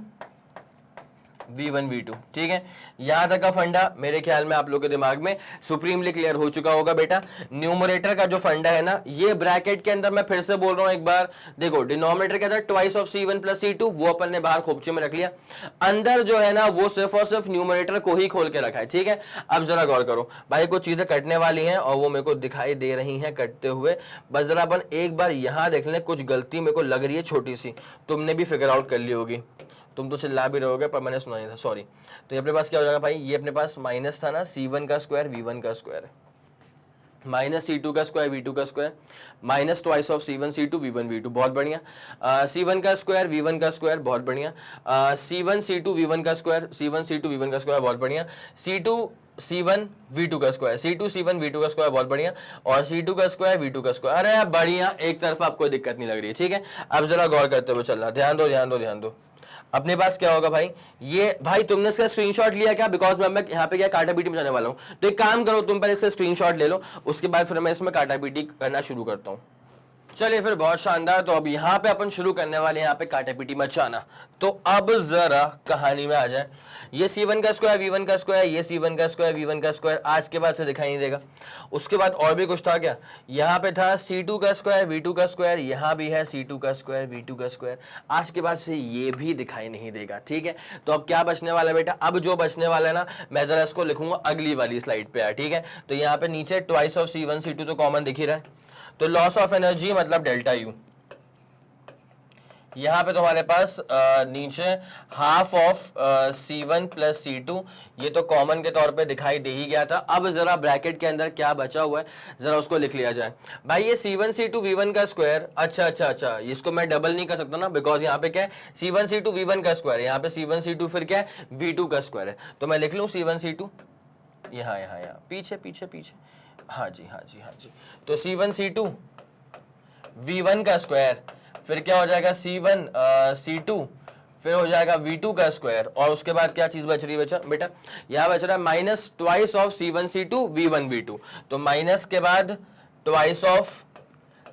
v1 v2, ठीक है। यहां तक का फंडा मेरे ख्याल में आप लोगों के दिमाग में सुप्रीमली क्लियर हो चुका होगा बेटा। न्यूमरेटर का जो फंडा है ना, ये ब्रैकेट के अंदर मैं फिर से बोल रहा हूं एक बार, देखो डिनोमिनेटर क्या था, twice of c1 plus c2, वो अपन ने बाहर खोपचे में रख लिया, अंदर जो है ना वो सिर्फ और सिर्फ न्यूमरेटर को ही खोल के रखा है, ठीक है। अब जरा गौर करो भाई, कुछ चीजें कटने वाली हैं और वो मेरे को दिखाई दे रही हैं कटते हुए, बस जरा अपन एक बार यहां देख लें, कुछ गलती मेरे को लग रही है छोटी सी, तुमने भी फिगर आउट कर ली होगी। तुम तो चिल्ला भी रहोगे पर मैंने सुना नहीं था, सॉरी। तो ये अपने पास क्या हो जाएगा भाई, ये अपने पास माइनस था ना C1 का स्क्वायर V1 का स्क्वायर माइनस C2 का स्क्वायर V2 का square minus twice of C1 C2 V1 V2, बहुत बढ़िया। C1 का स्क्वायर V1 का स्क्वायर, बहुत बढ़िया। C1 C2 V1 का स्क्वायर C1 C2 V1 का स्क्वायर, बहुत बढ़िया। C2 C1 V2 का स्क्वायर C2 C1 V2 का स्क्वायर, बहुत बढ़िया। और C2 का स्क्वायर V2 का स्क्वायर, अरे बढ़िया, एक तरफ आपको कोई दिक्कत नहीं लग रही है, ठीक है। अब जरा गौर करते हुए चलना, ध्यान दो ध्यान दो ध्यान दो। अपने पास क्या होगा भाई, ये भाई तुमने इसका स्क्रीनशॉट लिया क्या, बिकॉज मैं यहाँ पे क्या काटा पीटी में जाने वाला हूँ। तो एक काम करो, तुम पहले इसका स्क्रीनशॉट ले लो, उसके बाद फिर मैं इसमें काटा पीटी करना शुरू करता हूँ। चलिए फिर, बहुत शानदार। तो अब यहाँ पे अपन शुरू करने वाले हैं यहाँ पे काटा पीटी मचाना। तो अब जरा कहानी में आ जाए। ये C1 का स्क्वायर V1 का स्क्वायर, ये C1 का स्क्वायर V1 का स्क्वायर, आज के बाद से दिखाई नहीं देगा। उसके बाद और भी कुछ था क्या, यहाँ पे था C2 का स्क्वायर V2 का स्क्वायर, यहाँ भी है C2 का स्क्वायर V2 का स्क्वायर, आज के बाद से ये भी दिखाई नहीं देगा, ठीक है। तो अब क्या बचने वाला है बेटा, अब जो बचने वाला है ना, मैं जरा इसको लिखूंगा अगली वाली स्लाइड पे, ठीक है। तो यहाँ पे नीचे ट्वाइस ऑफ C1 C2 तो कॉमन दिख ही रहा है, तो लॉस ऑफ एनर्जी मतलब डेल्टा यू। यहां पे तुम्हारे पास नीचे half of C1 plus C2, ये तो कॉमन के तौर पे दिखाई दे ही गया था। अब जरा ब्रैकेट के अंदर क्या बचा हुआ है जरा उसको लिख लिया जाए। भाई ये C1 C2 V1 का स्क्वायर, अच्छा, इसको मैं डबल नहीं कर सकता ना, बिकॉज यहाँ पे क्या है C1 C2 V1 का स्क्वायर है, यहाँ पे C1 C2 फिर क्या है V2 का स्क्वायर है। तो मैं लिख लूँ C1 C2 यहाँ पीछे, हाँ जी। तो C1 C2 V1 का स्क्वायर, फिर क्या हो जाएगा C1 C2, फिर हो जाएगा V2 का स्क्वायर, और उसके बाद क्या चीज बच रही है बेटा, यहां बच रहा है minus twice of C1 C2 V1 V2। तो माइनस के बाद ट्वाइस ऑफ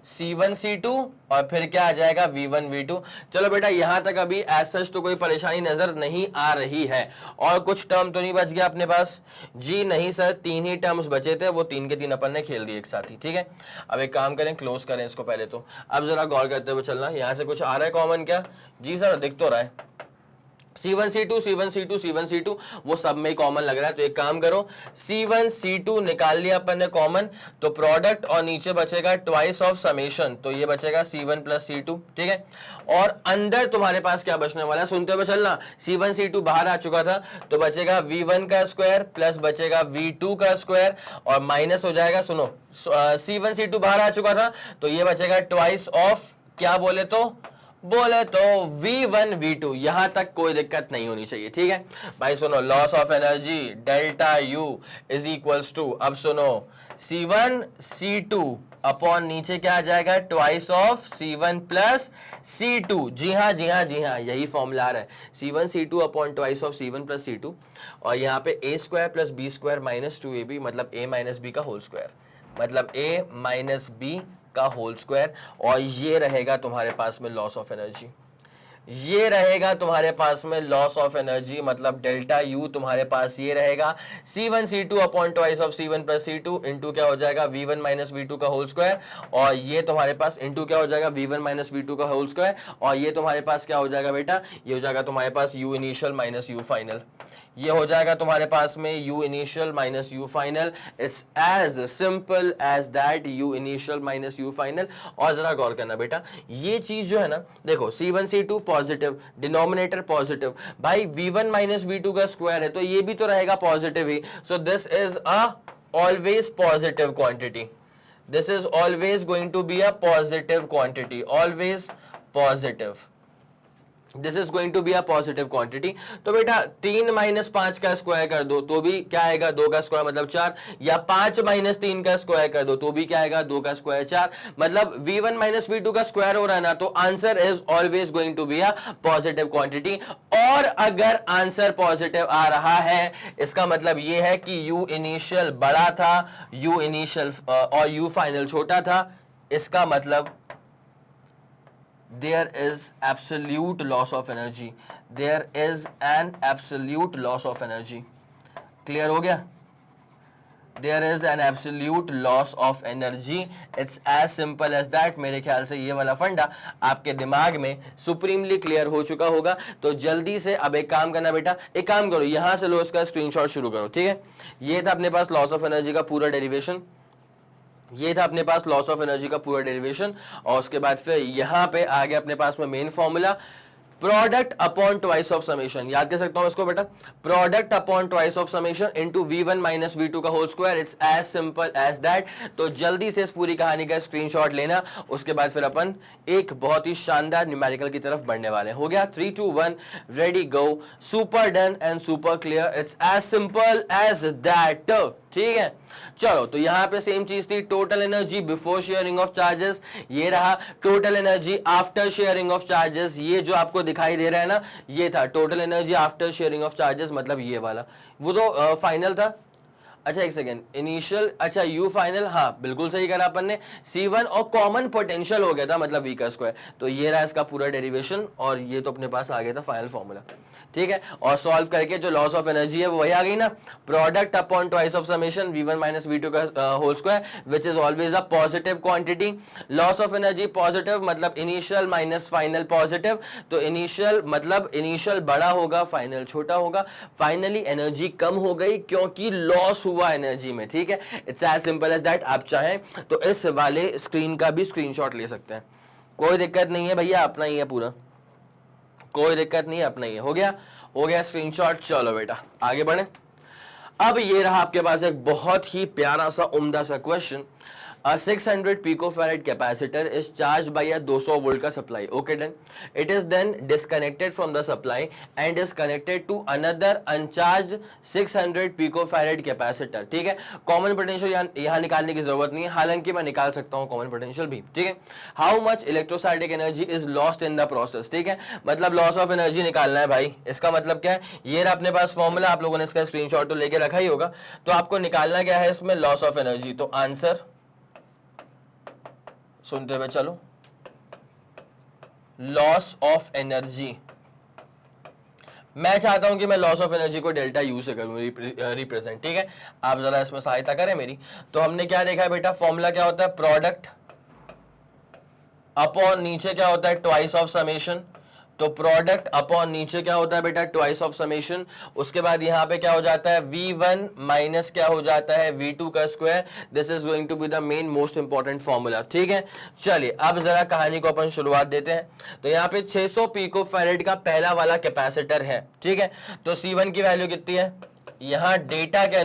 C1 C2 और फिर क्या आ जाएगा V1 V2। चलो बेटा, यहां तक अभी एज सच तो कोई परेशानी नजर नहीं आ रही है। और कुछ टर्म तो नहीं बच गया अपने पास जी? नहीं सर, 3 ही टर्म्स बचे थे, वो 3 के 3 अपन ने खेल दिए एक साथ ही, ठीक है। अब एक काम करें, क्लोज करें इसको पहले तो। अब जरा गौर करते हुए चलना, यहां से कुछ आ रहा है कॉमन क्या? जी सर, दिख तो रहा है C1 C2 वो सब में कॉमन लग रहा है। तो एक काम करो, C1 C2 निकाल लिया अपन ने कॉमन, तो प्रोडक्ट और नीचे बचेगा ट्वाइस ऑफ समेशन, तो ये बचेगा C1 प्लस C2, ठीक है। और अंदर तुम्हारे पास क्या बचने वाला है, सुनते हुए चलना। C1 C2 बाहर आ चुका था, तो बचेगा V1 का स्क्वायर प्लस बचेगा V2 का स्क्वायर, और माइनस हो जाएगा, सुनो, C1 C2 बाहर आ चुका था, तो ये बचेगा ट्वाइस ऑफ, क्या बोले तो V1 V2। यहां तक कोई दिक्कत नहीं होनी चाहिए, ठीक है भाई। सुनो, loss of energy delta U is equals to, अब सुनो, C1 C2 अपॉन नीचे क्या आ जाएगा, twice of C1 plus C2। जी हाँ, यही फॉर्मूला आ रहा है, C1 C2 upon twice of C1 plus C2, और यहाँ पे A square plus B square minus 2AB, मतलब A माइनस B का होल स्क्वायर, मतलब A माइनस B का होल स्क्वायर। और ये रहेगा तुम्हारे पास में लॉस ऑफ एनर्जी, ये रहेगा तुम्हारे पास में लॉस ऑफ एनर्जी, मतलब डेल्टा यू तुम्हारे पास ये रहेगा C1 C2 upon twice of C1 plus C2 into क्या हो जाएगा V1 माइनस V2 का होल स्क्वायर, और ये तुम्हारे पास इंटू क्या हो जाएगा V1 माइनस V2 का होल स्क्वायर, और ये तुम्हारे पास क्या हो जाएगा बेटा, ये हो जाएगा तुम्हारे पास U initial minus U final. ये हो जाएगा तुम्हारे पास में U initial minus U final. It's as simple as that, U initial minus U final. और जरा गौर करना बेटा, ये चीज जो है ना, देखो C1 C2 positive, denominator positive, भाई V1 माइनस V2 का स्क्वायर है तो ये भी तो रहेगा पॉजिटिव ही। So this is a always positive quantity, this is always going to be a positive quantity, always positive, this is going to be a positive quantity. तो बेटा 3 माइनस 5 का स्क्वायर कर दो तो भी क्या आएगा, 2 का स्क्वायर मतलब 4, या 5 माइनस 3 का स्क्वायर कर दो तो भी क्या आएगा, 2 का स्क्वायर 4, मतलब V1 माइनस V2 का स्क्वायर हो रहा है ना, तो answer is always going to be a positive quantity. और अगर आंसर पॉजिटिव आ रहा है, इसका मतलब ये है कि U इनिशियल बड़ा था, U इनिशियल और U फाइनल छोटा था, इसका मतलब there is absolute loss of energy, there is an absolute loss of energy। Clear हो गया? there is an absolute loss of energy, it's as simple as that। मेरे ख्याल से ये वाला फंडा आपके दिमाग में सुप्रीमली क्लियर हो चुका होगा। तो जल्दी से अब एक काम करना बेटा, एक काम करो, यहां से लो इसका स्क्रीनशॉट शुरू करो, ठीक है। ये था अपने पास लॉस ऑफ एनर्जी का पूरा डेरिवेशन, ये था अपने पास लॉस ऑफ एनर्जी का पूरा डेरिवेशन, और उसके बाद फिर यहां पे आ गया अपने पास में main formula. Product upon twice of summation, याद कर सकता हूं इसको बेटा, product upon twice of summation into v1 minus v2 का whole square, it's as simple as that. तो जल्दी से इस पूरी कहानी का स्क्रीनशॉट लेना, उसके बाद फिर अपन एक बहुत ही शानदार न्यूमेरिकल की तरफ बढ़ने वाले। हो गया 3 2 1 ready go, super done and super clear, it's as simple as that. ठीक है, चलो तो यहां पे सेम चीज थी, total energy before sharing of charges, ये रहा total energy after sharing of charges, ये जो आपको दिखाई दे रहा है ना, ये था total energy after sharing of charges, मतलब ये वाला, वो तो फाइनल था। अच्छा एक सेकेंड, इनिशियल, अच्छा यू फाइनल, हाँ बिल्कुल सही करा अपन ने, C1 और कॉमन पोटेंशियल हो गया था, मतलब V का स्क्वायर, तो ये रहा इसका पूरा डेरिवेशन, और ये तो अपने पास आ गया था फाइनल फॉर्मूला। ठीक है, और सॉल्व करके जो लॉस ऑफ एनर्जी है वो वही आ गई ना, product upon twice of summation v1 minus v2 का whole square, which is always a positive quantity. Loss of energy positive मतलब इनिशियल माइनस फाइनल पॉजिटिव, तो इनिशियल मतलब इनिशियल बड़ा होगा, फाइनल छोटा होगा, फाइनली एनर्जी कम हो गई क्योंकि लॉस हुआ एनर्जी में। ठीक है, it's as simple as that. आप चाहें तो इस वाले स्क्रीन का भी स्क्रीनशॉट ले सकते हैं, कोई दिक्कत नहीं है भैया, अपना ही है पूरा, कोई दिक्कत नहीं है, अपना ही है। हो गया स्क्रीनशॉट। चलो बेटा आगे बढ़े। अब ये रहा आपके पास एक बहुत ही प्यारा सा उम्दा सा question. A 600 picofarad capacitor is charged by a 200 volt का supply. Okay done. It is then disconnected from the supply and is connected to another uncharged 600 picofarad capacitor. ठीक है, कॉमन पोटेंशियल यहाँ निकालने की जरूरत नहीं है, हालांकि मैं निकाल सकता हूँ कॉमन पोटेंशियल भी। ठीक है, how much electrostatic energy is lost in the process. ठीक है, मतलब लॉस ऑफ एनर्जी निकालना है भाई, इसका मतलब क्या है, ये रहा अपने पास फॉर्मूला, आप लोगों ने इसका स्क्रीनशॉट तो लेके रखा ही होगा, तो आपको निकालना क्या है इसमें, लॉस ऑफ एनर्जी। तो आंसर सुनते हुए चलो, लॉस ऑफ एनर्जी, मैं चाहता हूं कि मैं लॉस ऑफ एनर्जी को डेल्टा यू से करूं रिप्रेजेंट। ठीक है, आप जरा इसमें सहायता करें मेरी। तो हमने क्या देखा है बेटा, फॉर्मूला क्या होता है, प्रोडक्ट अपॉन नीचे क्या होता है, ट्वाइस ऑफ समेशन, तो प्रोडक्ट अपॉन नीचे क्या होता है बेटा, ट्वाइस ऑफ समेशन, उसके बाद यहां पे क्या हो जाता है, v1 माइनस क्या हो जाता है, v2 का square. This is going to be the main most important formula. ठीक है, चलिए अब जरा कहानी को अपन शुरुआत देते हैं। तो यहाँ पे 600 पिकोफैरेड का पहला वाला कैपेसिटर है। ठीक है, तो C1 की वैल्यू कितनी है, यहां डेटा के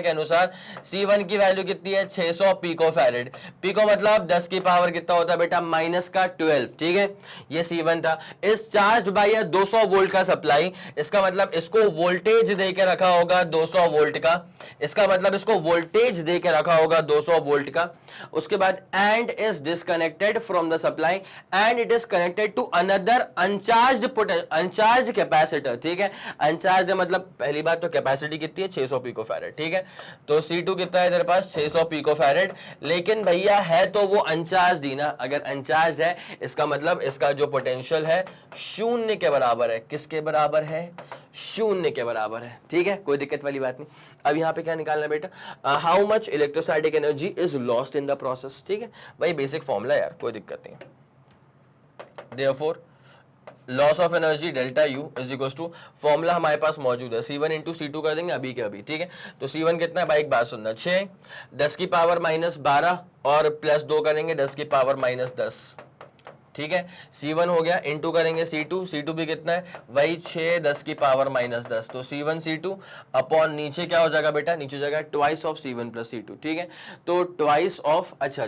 अनुसार C1 की वैल्यू कितनी है, 600 पिकोफैरेड। पिको मतलब 10 की पावर कितना होता है बेटा, माइनस का 12। ठीक है, ये C1 था। इस चार्ज बाय 200 वोल्ट का सप्लाई, इसका मतलब इसको वोल्टेज दे के रखा होगा 200 वोल्ट का, इसका मतलब इसको वोल्टेज दे के रखा होगा 200 वोल्ट का। उसके बाद and is disconnected from the supply and it is connected to another uncharged capacitor. ठीक है, अनचार्ज मतलब पहली बात तो कैपेसिटी कितनी है, 600 पिकोफैरेड। ठीक है, तो C2 कितना है तेरे पास, 600 पिकोफैरेड, लेकिन भैया है तो वो अनचार्ज ही ना, अगर अनचार्ज है इसका मतलब इसका जो पोटेंशियल है शून्य के बराबर है। किसके बराबर है, शून्य के बराबर है। ठीक है, कोई दिक्कत वाली बात नहीं। अब यहाँ पे क्या निकालना बेटा, how much electrostatic energy is lost in the process. ठीक है भाई, बेसिक फॉर्मूला यार, कोई दिक्कत नहीं है। Therefore loss of energy delta U is equal to, formula हमारे पास मौजूद है, C1 इंटू C2 कर देंगे अभी के अभी। ठीक है, तो C1 कितना है भाई, एक बात सुनना, 6 10 की पावर माइनस 12 और प्लस 2 करेंगे 10 की पावर माइनस 10। ठीक है, C1 हो गया, इंटू करेंगे C2 भी कितना है, वही 6 10 की पावर माइनस 10, तो C1 C2 अपॉन नीचे क्या हो जाएगा बेटा, नीचे जाएगा twice of C1 plus C2। ठीक है, तो ट्वाइस ऑफ, अच्छा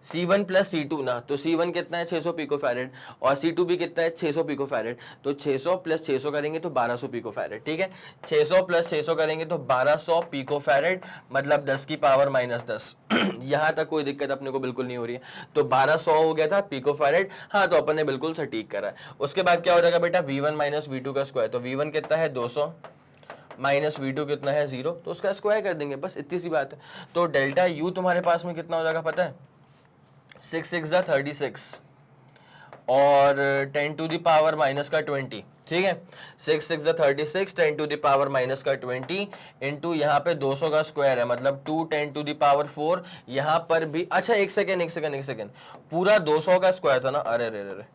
C1 प्लस C2 ना, तो C1 कितना है 600 पिकोफैरेड और C2 भी कितना है 600 पिकोफैरेड, तो 600 प्लस 600 करेंगे तो 1200 पिकोफैरेड। ठीक है, 600 प्लस 600 करेंगे तो 1200 पिकोफैरेड, मतलब 10 की पावर माइनस 10। यहां तक कोई दिक्कत अपने को बिल्कुल नहीं हो रही है, तो 1200 हो गया था पिकोफैरेड, हाँ तो अपन ने बिल्कुल सटीक करा है। उसके बाद क्या हो जाएगा बेटा, V1 माइनस V2 का स्क्वायर, तो V1 कितना है 200 माइनस V2 कितना है 0, तो उसका स्क्वायर कर देंगे, बस इतनी सी बात है। तो डेल्टा यू तुम्हारे पास में कितना हो जाएगा पता है, 6 6 36 और 10 टू द पावर माइनस का 20। ठीक है, 6 6 36 10 टू द पावर माइनस का 20 इंटू यहाँ पे 200 का स्क्वायर है, मतलब 2 10 टू द पावर 4। यहाँ पर भी, अच्छा एक सेकेंड, पूरा 200 का स्क्वायर था ना, अरे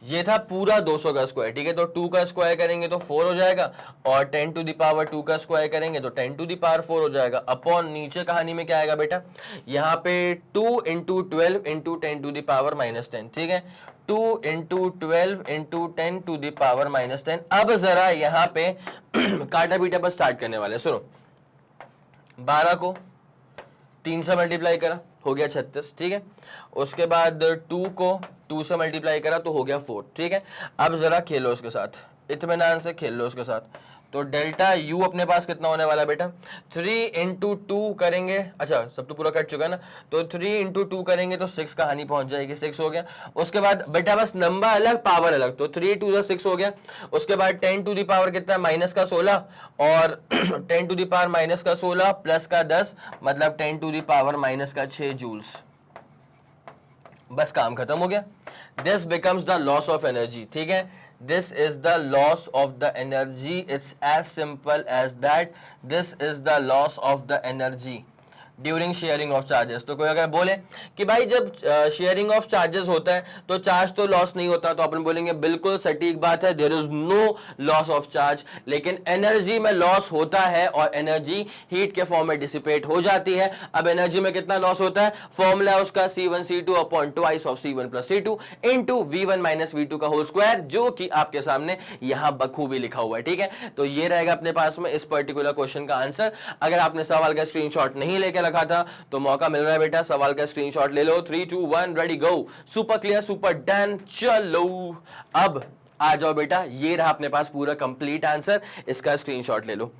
ये था पूरा 200 का स्क्वायर। ठीक है, तो 2 का स्क्वायर करेंगे तो 4 हो जाएगा और 10 टू द पावर 2 का स्क्वायर करेंगे तो 10 टू द पावर 4 हो जाएगा, अपॉन नीचे कहानी में क्या आएगा बेटा, यहाँ पे 2 into 12 into 10 to the power minus 10। ठीक है, 2 into 12 into 10 to the power -10। अब जरा यहाँ पे काटा पीटा पर स्टार्ट करने वाले, सुनो। 12 को 3 से मल्टीप्लाई करा, हो गया 36, ठीक है। उसके बाद 2 को 2 से मल्टीप्लाई करा तो हो गया 4, ठीक है। अब जरा खेलो उसके साथ, इत्मीनान से खेल लो उसके साथ। तो डेल्टा यू अपने पास कितना होने वाला बेटा, 3 इंटू 2 करेंगे, अच्छा सब तो पूरा कट चुका ना, तो 3 इंटू 2 करेंगे तो 6 कहानी पहुंच जाएगी, 6 हो गया। उसके बाद बेटा बस नंबर अलग पावर अलग, तो 3 टू 6 हो गया। उसके बाद 10 टू द पावर कितना, माइनस का 16 और 10 टू द पावर माइनस का 16 प्लस का 10 मतलब 10 टू द पावर माइनस का 6 जूल्स। बस काम खत्म हो गया। This becomes the loss of energy, ठीक है। This is the loss of the energy. It's as simple as that. This is the loss of the energy during sharing of charges. तो कोई अगर बोले कि भाई जब शेयरिंग ऑफ चार्जेस होता है तो चार्ज तो लॉस नहीं होता, तो अपन बोलेंगे बिल्कुल सटीक बात है, there is no loss of charge. लेकिन एनर्जी में लॉस होता है और एनर्जी हीट के फॉर्म में डिसिपेट हो जाती है। अब एनर्जी में कितना लॉस होता है, फॉर्मूला है उसका C1C2 upon twice of C1 plus C2 into V1 minus V2 का होल स्क्वायर, जो कि आपके सामने यहां बखूबी लिखा हुआ है, ठीक है। तो ये रहेगा अपने पास में इस पर्टिकुलर क्वेश्चन का आंसर। अगर आपने सवाल का स्क्रीनशॉट नहीं लेके रखा था तो मौका मिल रहा है बेटा, सवाल का स्क्रीनशॉट ले लो। 3 2 1 ready go. Super clear, super done. चलो अब आ जाओ बेटा, ये रहा अपने पास पूरा कंप्लीट आंसर, इसका स्क्रीनशॉट ले लो।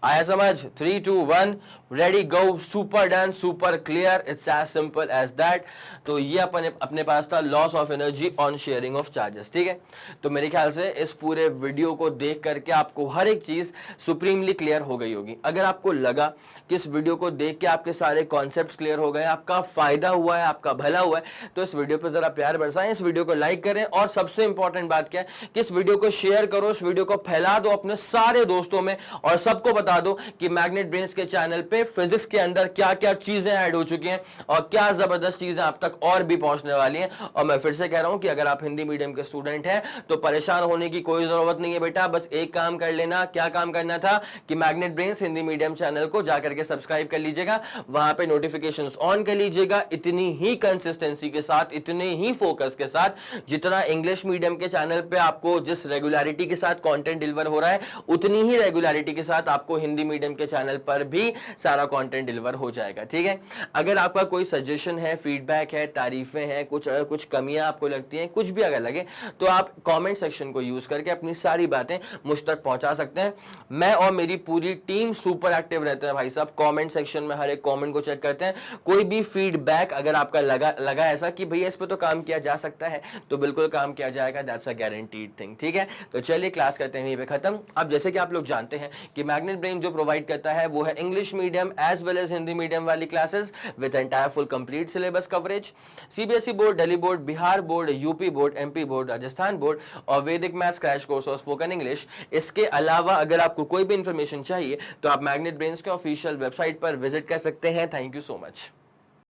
आया समझ? 3 2 1 ready go, super done, super clear, it's as simple as that. तो ये अपने पास था loss of energy on sharing of charges, ठीक है। तो मेरे ख्याल से इस पूरे वीडियो को देख करके आपको हर एक चीज सुप्रीमली क्लियर हो गई होगी। अगर आपको लगा कि इस वीडियो को देख के आपके सारे कॉन्सेप्ट्स क्लियर हो गए, आपका फायदा हुआ है, आपका भला हुआ है, तो इस वीडियो पर जरा प्यार बरसाएं, इस वीडियो को लाइक करें और सबसे इंपॉर्टेंट बात क्या है कि इस वीडियो को शेयर करो, इस वीडियो को फैला दो अपने सारे दोस्तों में और सबको बता दो कि मैग्नेट ब्रेन्स के चैनल पे फिजिक्स के अंदर क्या क्या चीजें ऐड हो चुकी हैं और क्या जबरदस्त चीजें आप तक और भी पहुंचने वाली हैं। और मैं फिर से कह रहा हूं कि अगर आप हिंदी मीडियम के स्टूडेंट हैं तो परेशान होने की कोई जरूरत नहीं है बेटा, बस एक काम कर लेना। क्या काम करना था कि magnet brains Hindi medium channel को जाकर के सब्सक्राइब कर लीजिएगा, वहां पे नोटिफिकेशंस ऑन कर लीजिएगा। इतनी ही कंसिस्टेंसी के साथ, इतने ही फोकस के साथ जितना इंग्लिश मीडियम के चैनल पे आपको जिस रेगुलरिटी के साथ कंटेंट डिलीवर हो रहा है, उतनी ही रेगुलरिटी के साथ आपको हिंदी मीडियम के चैनल पर भी सारा कंटेंट डिलीवर हो जाएगा, ठीक है। अगर आपका कोई सजेशन है, फीडबैक है, तारीफें हैं, कुछ कमियां आपको लगती हैं, कुछ भी अगर लगे तो आप कमेंट सेक्शन को यूज करके अपनी सारी बातें मुझ तक पहुंचा सकते हैं। मैं और मेरी पूरी टीम सुपर एक्टिव रहते हैं भाई साहब, कमेंट सेक्शन में हर एक कमेंट को चेक करते हैं। कोई भी फीडबैक अगर आपका लगा ऐसा कि भैया इस पे तो काम किया जा सकता है, तो बिल्कुल काम किया जाएगा, दैट्स अ गारंटीड थिंग, ठीक है। तो चलिए क्लास करते हैं यहीं पे खत्म। अब जैसे कि आप लोग जानते हैं कि मैग्नेट ब्रेन जो प्रोवाइड करता है वो है English medium as well as Hindi medium वाली classes with entire full complete syllabus coverage. CBSE board, Delhi board, Bihar board, UP board, MP board, Rajasthan board और वैदिक मैथ्स क्रैश कोर्स और स्पोकन इंग्लिश। इसके अलावा अगर आपको कोई भी इंफॉर्मेशन चाहिए तो आप मैग्नेट ब्रेन्स के ऑफिशियल वेबसाइट पर विजिट कर सकते हैं। Thank you so much.